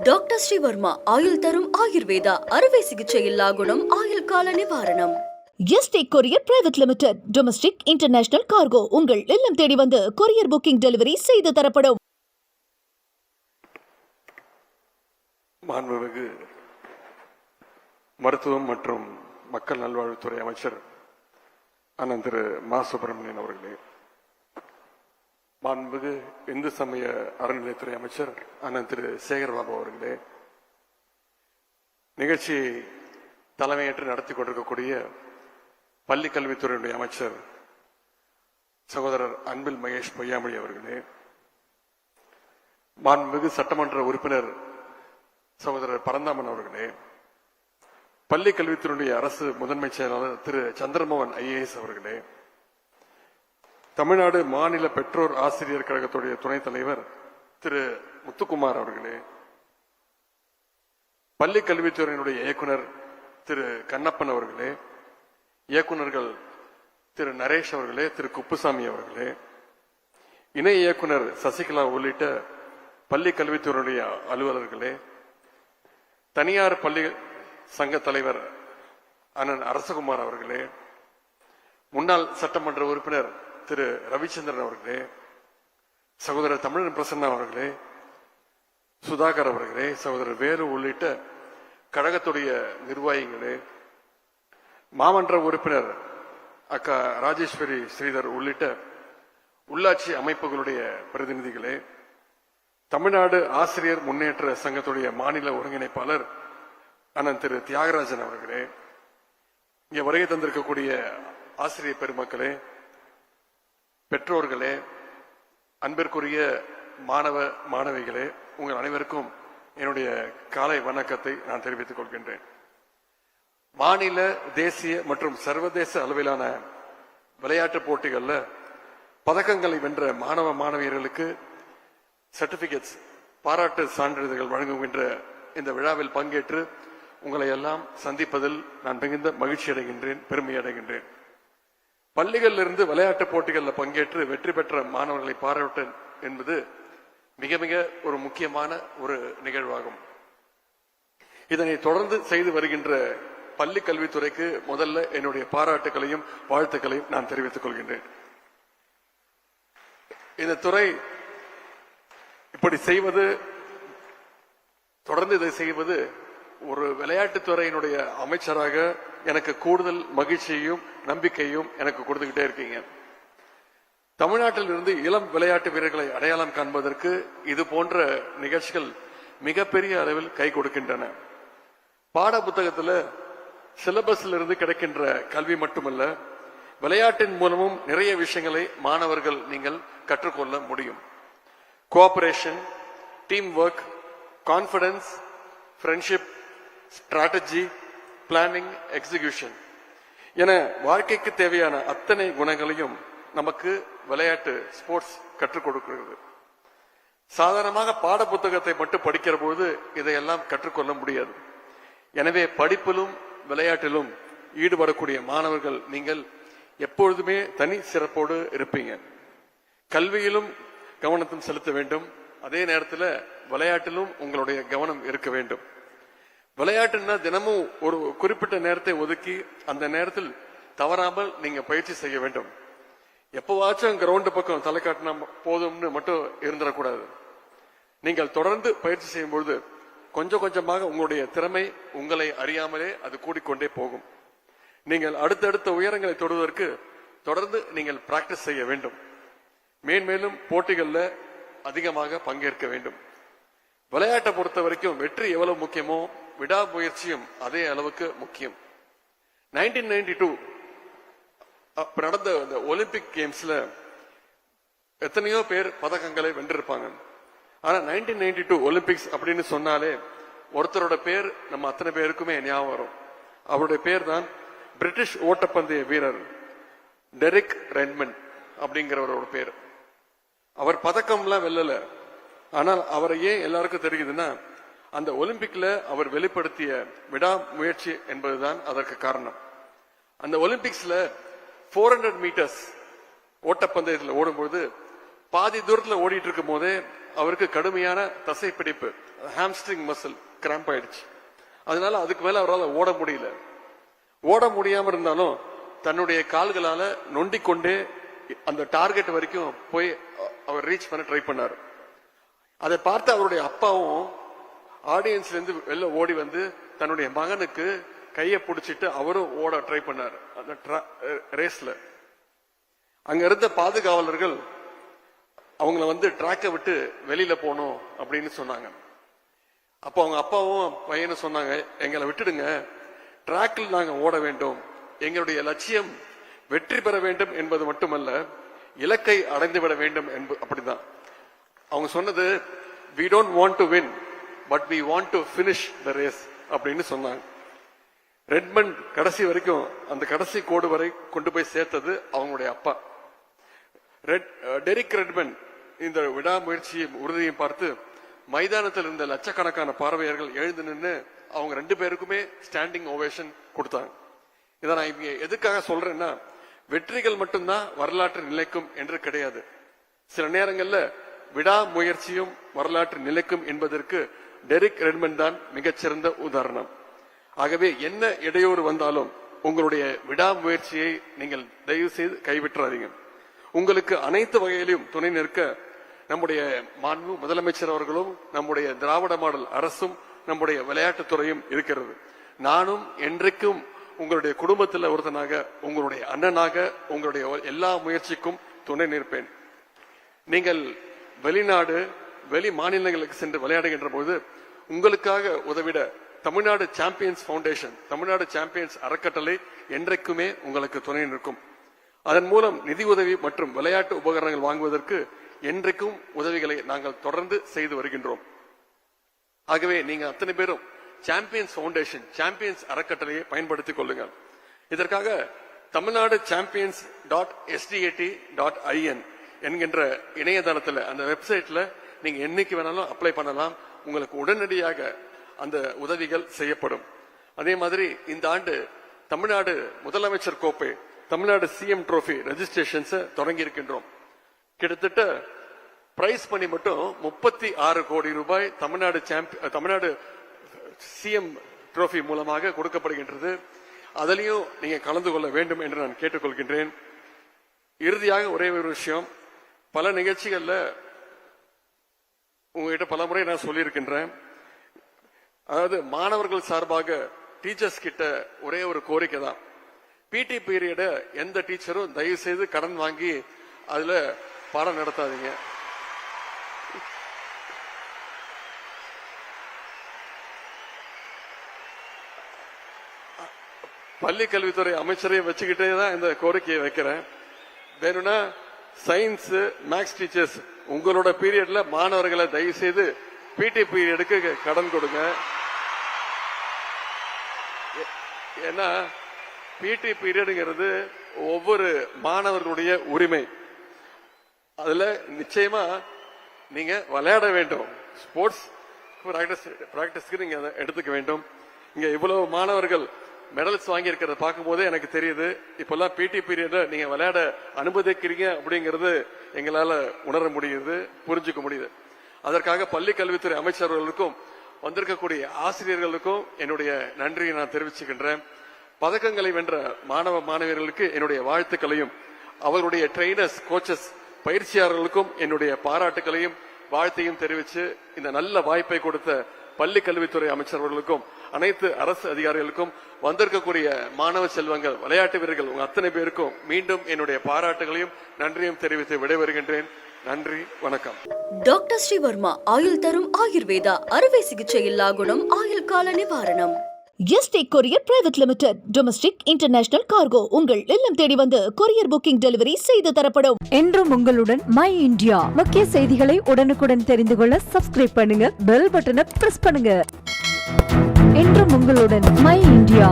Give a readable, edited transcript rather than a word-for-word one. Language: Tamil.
டாக்டர் ஸ்ரீவர்மா ஆயுள் தரும் ஆயுர்வேதா அறுவை சிகிச்சையில்லா குணம் ஆயுள் கால நிவாரணம். Yesterday courier private limited. Domestic international cargo உங்கள் இல்லம் தேடி வந்து கொரியர் புக்கிங் டெலிவரி செய்து தரப்படும். மாண்புமிகு மருத்துவம் மற்றும் மக்கள் நல்வாழ்வுத்துறை அமைச்சர் அண்ணன் திரு மா சுப்பிரமணியன் அவர்களே, மாண்புமிகு இந்து சமய அறநிலையத்துறை அமைச்சர் அண்ணன் திரு சேகர்பாபு அவர்களே, நிகழ்ச்சியை தலைமையேற்று நடத்தி கொண்டிருக்கக்கூடிய பள்ளி கல்வித்துறையினுடைய அமைச்சர் சகோதரர் அன்பில் மகேஷ் பொய்யாமொழி அவர்களே, மாண்புமிகு சட்டமன்ற உறுப்பினர் சகோதரர் பரந்தாமன் அவர்களே, பள்ளி கல்வித்துறையுடைய அரசு முதன்மை செயலாளர் திரு சந்திரமோகன் ஐஏஎஸ் அவர்களே, தமிழ்நாடு மாநில பெற்றோர் ஆசிரியர் கழகத்துடைய துணைத் தலைவர் திரு முத்துக்குமார் அவர்களே, பள்ளி கல்வித்துறையினுடைய இயக்குனர் திரு கண்ணப்பன் அவர்களே, இயக்குநர்கள் திரு நரேஷ் அவர்களே, திரு குப்புசாமி அவர்களே, இணை இயக்குனர் சசிகலா உள்ளிட்ட பள்ளி கல்வித்துறையுடைய அலுவலர்களே, தனியார் பள்ளி சங்க தலைவர் அண்ணன் அரசகுமார் அவர்களே, முன்னாள் சட்டமன்ற உறுப்பினர் திரு ரவிச்சந்திரன் அவர்களே, சகோதரர் தமிழன் பிரசன்னா அவர்களே, சுதாகர் அவர்களே, சகோதரர் வேலு உள்ளிட்ட கழகத்துடைய நிர்வாகிகளே, மாமன்ற உறுப்பினர் அக்கா ராஜேஸ்வரி ஸ்ரீதர் உள்ளிட்ட உள்ளாட்சி அமைப்புகளுடைய பிரதிநிதிகளே, தமிழ்நாடு ஆசிரியர் முன்னேற்ற சங்கத்துடைய மாநில ஒருங்கிணைப்பாளர் அண்ணன் திரு தியாகராஜன் அவர்களே, இங்கே வருகை தந்திருக்கக்கூடிய ஆசிரியர் பெருமக்களே, பெற்றோர்களே, அன்பிற்குரிய மாணவ மாணவிகளே, உங்கள் அனைவருக்கும் என்னுடைய காலை வணக்கத்தை நான் தெரிவித்துக் கொள்கின்றேன். மாநில, தேசிய மற்றும் சர்வதேச அளவிலான விளையாட்டு போட்டிகளில் பதக்கங்களை வென்ற மாணவ மாணவியர்களுக்கு சர்டிபிகேட்ஸ், பாராட்டு சான்றிதழ்கள் வழங்குகின்ற இந்த விழாவில் பங்கேற்று உங்களை எல்லாம் சந்திப்பதில் நான் மிகுந்த மகிழ்ச்சி அடைகின்றேன், பெருமை அடைகின்றேன். பள்ளிகளிலிருந்து விளையாட்டு போட்டிகளில் பங்கேற்று வெற்றி பெற்ற மாணவர்களை பாராட்டு என்பது மிக மிக ஒரு முக்கியமான ஒரு நிகழ்வாகும். இதனை தொடர்ந்து செய்து வருகின்ற பள்ளி கல்வித்துறைக்கு முதல்ல என்னுடைய பாராட்டுகளையும் வாழ்த்துக்களையும் நான் தெரிவித்துக் கொள்கின்றேன். இந்த துறை இப்படி செய்வது, தொடர்ந்து இதை செய்வது ஒரு விளையாட்டுத்துறையினுடைய அமைச்சராக எனக்கு கூடுதல் மகிழ்ச்சியையும் நம்பிக்கையும் எனக்கு கொடுத்துக்கிட்டே இருக்கீங்க. தமிழ்நாட்டில் இருந்து இளம் விளையாட்டு வீரர்களை அடையாளம் காண்பதற்கு இது போன்ற நிகழ்ச்சிகள் மிகப்பெரிய அளவில் கை கொடுக்கின்றன. பாட புத்தகத்தில் சிலபஸ்ல இருந்து கிடைக்கின்ற கல்வி மட்டுமல்ல, விளையாட்டின் மூலமும் நிறைய விஷயங்களை மாணவர்கள் நீங்கள் கற்றுக்கொள்ள முடியும். Cooperation, team work, confidence, friendship, strategy, planning, execution என வாழ்க்கைக்கு தேவையான அத்தனை குணங்களையும் நமக்கு விளையாட்டு ஸ்போர்ட்ஸ் கற்றுக் கொடுக்கிறது. சாதாரணமாக பாட புத்தகத்தை மட்டும் படிக்கிற போது இதையெல்லாம் கற்றுக்கொள்ள முடியாது. எனவே படிப்பிலும் விளையாட்டிலும் ஈடுபடக்கூடிய மாணவர்கள் நீங்கள் எப்பொழுதுமே தனி சிறப்போடு இருப்பீங்க. கல்வியிலும் கவனத்தை செலுத்த வேண்டும், அதே நேரத்தில் விளையாட்டிலும் உங்களுடைய கவனம் இருக்க வேண்டும். விளையாட்டுன்னா தினமும் ஒரு குறிப்பிட்ட நேரத்தை ஒதுக்கி அந்த நேரத்தில் தவறாமல் நீங்க பயிற்சி செய்ய வேண்டும். எப்பவாச்சும் கிரவுண்டு பக்கம் தலை காட்டினா போதும்னு மட்டும் இருந்துடக்கூடாது. நீங்கள் தொடர்ந்து பயிற்சி செய்யும் பொழுது கொஞ்சம் கொஞ்சமாக உங்களுடைய திறமை உங்களை அறியாமலே அது கூடிக்கொண்டே போகும். நீங்கள் அடுத்தடுத்த உயரங்களை தொடுவதற்கு தொடர்ந்து நீங்கள் பிராக்டிஸ் செய்ய வேண்டும். மேன்மேலும் போட்டிகளில் அதிகமாக பங்கேற்க வேண்டும். விளையாட்டை பொறுத்த வரைக்கும் வெற்றி எவ்வளவு முக்கியமோ விடாமுயற்சியும் அதே அளவுக்கு முக்கியம். 1992 நடந்த இந்த ஒலிம்பிக் கேம்ஸ்ல எத்தனையோ பேர் பதக்கங்களை வென்றிருப்பாங்க. ஆனா 1992 ஒலிம்பிக்ஸ் அப்படின்னு சொன்னாலே ஒருத்தரோட பேர் நம்ம அத்தனை பேருக்குமே ஞாபகம் வரும். அவருடைய பேர் தான் பிரிட்டிஷ் ஓட்டப்பந்தய வீரர் டெரிக் ரெட்மண்ட் அப்படிங்கிறவரோட பேர். அவர் பதக்கம்லாம் வெல்லல, ஆனால் அவரை ஏன் எல்லாருக்கும் தெரியுதுன்னா அந்த ஒலிம்பிக்ல அவர் வெளிப்படுத்திய விடாமுயற்சி என்பதுதான் அதற்கு காரணம். அந்த ஒலிம்பிக்ஸ்ல 400 மீட்டர்ஸ் ஓட்டப்பந்தயத்தில் ஓடும்போது பாதி தூரத்தில் ஓடிட்டு இருக்கும் போதே அவருக்கு கடுமையான தசைப்பிடிப்பு, ஹாம்ஸ்ட்ரிங் மசில் கிராம்ப் ஆயிடுச்சு. அதனால அதுக்கு மேல அவரால் ஓட முடியல. ஓட முடியாம இருந்தாலும் தன்னுடைய கால்களால நொண்டிக்கொண்டே அந்த டார்கெட் வரைக்கும் போய் அவர் ரீச் பண்ண ட்ரை பண்ணாரு. அதை பார்த்து அவருடைய அப்பாவும் ஆடியன்ஸ்ல இருந்து வெளில ஓடி வந்து தன்னுடைய மகனுக்கு கையை பிடிச்சிட்டு அவரும் ஓட ட்ரை பண்ணாரு அந்த ரேஸ்ல. அங்க இருந்த பாதுகாவலர்கள் அவங்கள வந்து ட்ராக்கை விட்டு வெளியில போகணும் அப்படின்னு சொன்னாங்க. அப்போ அவங்க அப்பாவும் பையனும் சொன்னாங்க, எங்களை விட்டுடுங்க, ட்ராக்கில் நாங்க ஓட வேண்டும், எங்களுடைய லட்சியம் வெற்றி பெற வேண்டும் என்பது மட்டுமல்ல, இலக்கை அடைந்து விட வேண்டும் என்பது. அப்படிதான் அவங்க சொன்னது, we don't want to win but we want to finish the race அப்படின்னு சொன்னாங்க. ரெட்மண்ட் கடைசி வரைக்கும் அந்த கடைசி கோடு வரை கொண்டு போய் சேர்த்தது அவங்களுடைய அப்பா. டெரிக் ரெட்மண்ட் இந்த விடாமுயற்சியும் உறுதியையும் பார்த்து மைதானத்தில் இருந்த லட்சக்கணக்கான பார்வையர்கள் எழுந்து நின்று அவங்க 2 பேருக்குமே ஸ்டாண்டிங் ஓவேஷன் கொடுத்தாங்க. இதை நான் இங்க எதுக்காக சொல்றேன்னா, வெற்றிகள் மட்டும்தான் வரலாற்று நிலைக்கும் என்று கிடையாது. சில நேரங்கள்ல விடாமுயற்சியும் வரலாற்று நிலைக்கும் என்பதற்கு டெரிக் ரெட்மண்ட் தான் மிகச்சிறந்த உதாரணம். ஆகவே என்ன இடையூறு வந்தாலும் உங்களுடைய விடாமுயற்சியை நீங்கள் தயவு செய்து கைவிட்டுறாதீங்க. உங்களுக்கு அனைத்து வகையிலும் துணை நிற்க நம்முடைய மாண்பு முதலமைச்சர் அவர்களும் நம்முடைய திராவிட மாடல் அரசும் நம்முடைய விளையாட்டுத்துறையும் இருக்கிறது. நானும் என்றைக்கும் உங்களுடைய குடும்பத்தில் ஒருத்தனாக, உங்களுடைய அண்ணனாக, உங்களுடைய எல்லா முயற்சிக்கும் துணை நிற்பேன். நீங்கள் வெளிநாடு வெளி மாநிலங்களுக்கு சென்று விளையாடுகின்ற போது உங்களுக்காக உதவிட Tamil Nadu champions foundation, Tamil Nadu champions அறக்கட்டளை என்றைக்குமே உங்களுக்கு துணை நிற்கும். அதன் மூலம் நிதி உதவி மற்றும் விளையாட்டு உபகரணங்கள் வாங்குவதற்கு என்றைக்கும் உதவிகளை நாங்கள் தொடர்ந்து செய்து வருகின்றோம். ஆகவே நீங்க அத்தனை பேரும் சாம்பியன்ஸ் பவுண்டேஷன், சாம்பியன்ஸ் அறக்கட்டளையை பயன்படுத்திக் கொள்ளுங்கள். இதற்காக தமிழ்நாடு champions.sdat.in என்கின்ற இணையதளத்தில், அந்த வெப்சைட்ல நீங்க என்னைக்கு வேணாலும் அப்ளை பண்ணலாம். உங்களுக்கு உடனடியாக அந்த உதவிகள் செய்யப்படும். அதே மாதிரி இந்த ஆண்டு தமிழ்நாடு முதலமைச்சர் கோப்பை, தமிழ்நாடு சிஎம் ட்ரோஃபி ரெஜிஸ்ட்ரேஷன்ஸ் தொடங்கி இருக்கின்றோம். கிட்டத்தட்ட பிரைஸ் பண்ணி மட்டும் 36 கோடி ரூபாய் தமிழ்நாடு சிஎம் ட்ரோஃபி மூலமாக கொடுக்கப்படுகின்றது. அதிலையும் நீங்க கலந்து கொள்ள வேண்டும் என்று நான் கேட்டுக்கொள்கின்றேன். இறுதியாக ஒரே ஒரு விஷயம், பல நிகழ்ச்சிகள்ல உங்ககிட்ட பல முறை நான் சொல்லியிருக்கின்றேன். அதாவது மாணவர்கள் சார்பாக டீச்சர்ஸ் கிட்ட ஒரே ஒரு கோரிக்கை தான், பிடி பீரியட எந்த டீச்சரும் தயவு செய்து கடன் வாங்கி அதுல பாடம் நடத்தாதீங்க. பள்ளி கல்வித்துறை அமைச்சரையும் வச்சுக்கிட்டே தான் இந்த கோரிக்கையை வைக்கிறேன். வேணும்னா சயின்ஸ் மேக்ஸ் டீச்சர்ஸ் உங்களோட பீரியட்ல மாணவர்களை தயவு செய்து பிடி பீரியடுக்கு கடன் கொடுங்க. ஏன்னா பிடி பீரியடுங்கிறது ஒவ்வொரு மாணவர்களுடைய உரிமை. அதுல நிச்சயமா நீங்க விளையாட வேண்டும், ஸ்போர்ட்ஸ் பிராக்டிஸ்க்கு நீங்க எடுத்துக்க வேண்டும். இங்க இவ்வளவு மாணவர்கள் மெடல்ஸ் வாங்கி இருக்கிறத பார்க்கும் போதே எனக்கு தெரியுது, இப்பெல்லாம் பிடி பீரியட்ல நீங்க விளையாட அனுமதிக்கிறீங்க அப்படிங்கிறது எங்களால உணர முடியுது, புரிஞ்சுக்க முடியுது. அதற்காக பள்ளி கல்வித்துறை அமைச்சர்களுக்கும் வந்திருக்கக்கூடிய ஆசிரியர்களுக்கும் என்னுடைய நன்றியை நான் தெரிவிச்சுக்கின்றேன். பதக்கங்களை வென்ற மாணவ மாணவியர்களுக்கு என்னுடைய வாழ்த்துக்களையும், அவர்களுடைய ட்ரெயினர்ஸ், கோச்சஸ், பயிற்சியாளர்களுக்கும் என்னுடைய பாராட்டுகளையும் வாழ்த்தையும் தெரிவித்து இந்த நல்ல வாய்ப்பை கொடுத்த பள்ளி கல்வித்துறை அமைச்சர்களுக்கும் அனைத்து அரசு அதிகாரிகளுக்கும் வந்திருக்கக்கூடிய மாணவ செல்வங்கள், விளையாட்டு வீரர்கள் உங்க அத்தனை பேருக்கும் மீண்டும் என்னுடைய பாராட்டுகளையும் நன்றியும் தெரிவித்து விடைபெறுகின்றேன். நன்றி, வணக்கம். டாக்டர் ஸ்ரீவர்மா ஆயுள் தரும் ஆயுர்வேதா அறுவை சிகிச்சை இல்லா குணம், ஆயுள் கால நிவாரணம். Yesterday courier private limited, domestic international cargo உங்கள் இல்லம் தேடி வந்து கொரியர் புக்கிங் டெலிவரி செய்து தரப்படும். என்றும் உங்களுடன் மை இந்தியா. முக்கிய செய்திகளை உடனுக்குடன் தெரிந்து கொள்ள சப்ஸ்கிரைப் பண்ணுங்க, பெல் பட்டனை பிரஸ் பண்ணுங்க. என்றும் உங்களுடன் மை இந்தியா.